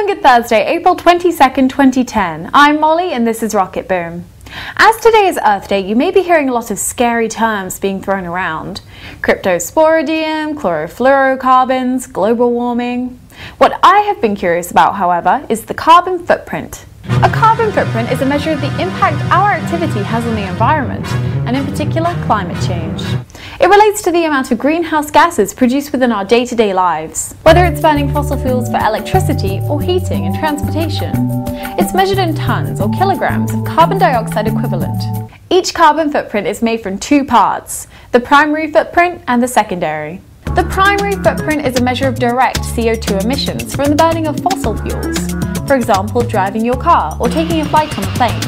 good Thursday, April 22nd, 2010. I'm Molly and this is Rocketboom. As today is Earth Day, you may be hearing a lot of scary terms being thrown around. Cryptosporidium, chlorofluorocarbons, global warming. What I have been curious about, however, is the carbon footprint. A carbon footprint is a measure of the impact our activity has on the environment, and in particular, climate change. It relates to the amount of greenhouse gases produced within our day-to-day lives, whether it's burning fossil fuels for electricity or heating and transportation. It's measured in tons or kilograms of carbon dioxide equivalent. Each carbon footprint is made from two parts, the primary footprint and the secondary. The primary footprint is a measure of direct CO2 emissions from the burning of fossil fuels, for example, driving your car or taking a flight on a plane.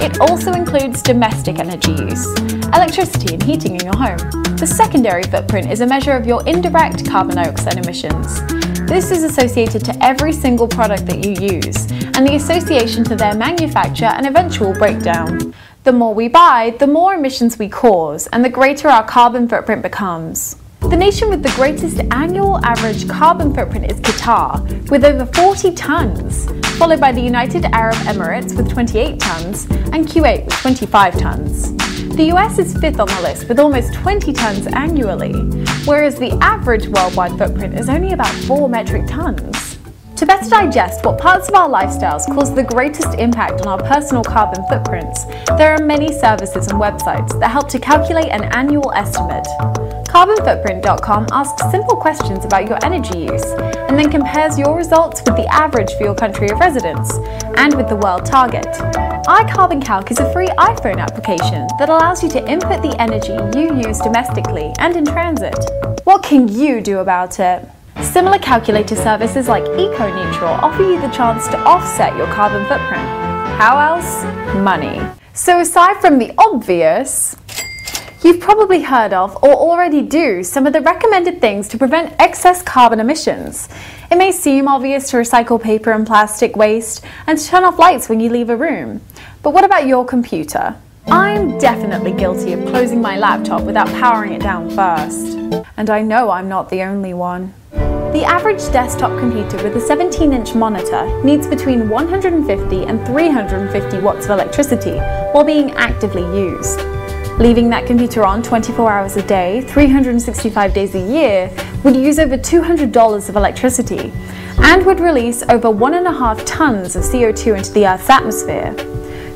It also includes domestic energy use, electricity and heating in your home. The secondary footprint is a measure of your indirect carbon dioxide emissions. This is associated to every single product that you use, and the association to their manufacture and eventual breakdown. The more we buy, the more emissions we cause, and the greater our carbon footprint becomes. The nation with the greatest annual average carbon footprint is Qatar, with over 40 tons, followed by the United Arab Emirates with 28 tons, and Kuwait with 25 tons. The US is fifth on the list with almost 20 tons annually, whereas the average worldwide footprint is only about 4 metric tons. To better digest what parts of our lifestyles cause the greatest impact on our personal carbon footprints, there are many services and websites that help to calculate an annual estimate. Carbonfootprint.com asks simple questions about your energy use and then compares your results with the average for your country of residence and with the world target. iCarbonCalc is a free iPhone application that allows you to input the energy you use domestically and in transit. What can you do about it? Similar calculator services like EcoNeutral offer you the chance to offset your carbon footprint. How else? Money. So aside from the obvious, you've probably heard of or already do some of the recommended things to prevent excess carbon emissions. It may seem obvious to recycle paper and plastic waste and to turn off lights when you leave a room. But what about your computer? I'm definitely guilty of closing my laptop without powering it down first. And I know I'm not the only one. The average desktop computer with a 17-inch monitor needs between 150 and 350 watts of electricity while being actively used. Leaving that computer on 24 hours a day, 365 days a year, would use over $200 of electricity and would release over 1.5 tons of CO2 into the Earth's atmosphere.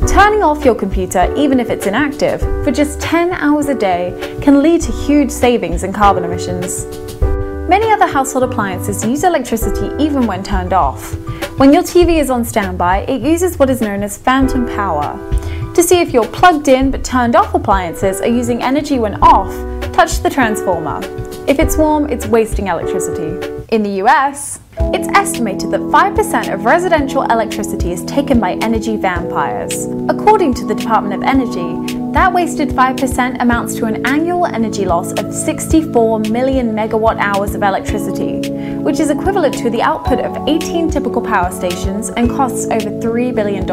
Turning off your computer, even if it's inactive, for just 10 hours a day can lead to huge savings in carbon emissions. Many other household appliances use electricity even when turned off. When your TV is on standby, it uses what is known as phantom power. To see if your plugged in but turned off appliances are using energy when off, touch the transformer. If it's warm, it's wasting electricity. In the US, it's estimated that 5% of residential electricity is taken by energy vampires. According to the Department of Energy, that wasted 5% amounts to an annual energy loss of 64 million megawatt hours of electricity, which is equivalent to the output of 18 typical power stations and costs over $3 billion.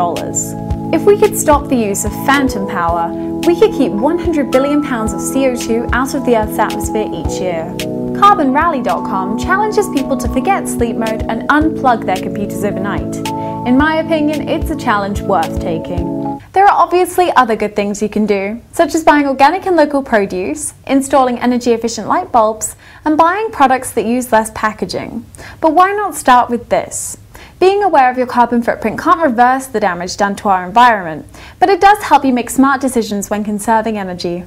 If we could stop the use of phantom power, we could keep 100 billion pounds of CO2 out of the Earth's atmosphere each year. CarbonRally.com challenges people to forget sleep mode and unplug their computers overnight. In my opinion, it's a challenge worth taking. There are obviously other good things you can do, such as buying organic and local produce, installing energy-efficient light bulbs, and buying products that use less packaging. But why not start with this? Being aware of your carbon footprint can't reverse the damage done to our environment, but it does help you make smart decisions when conserving energy.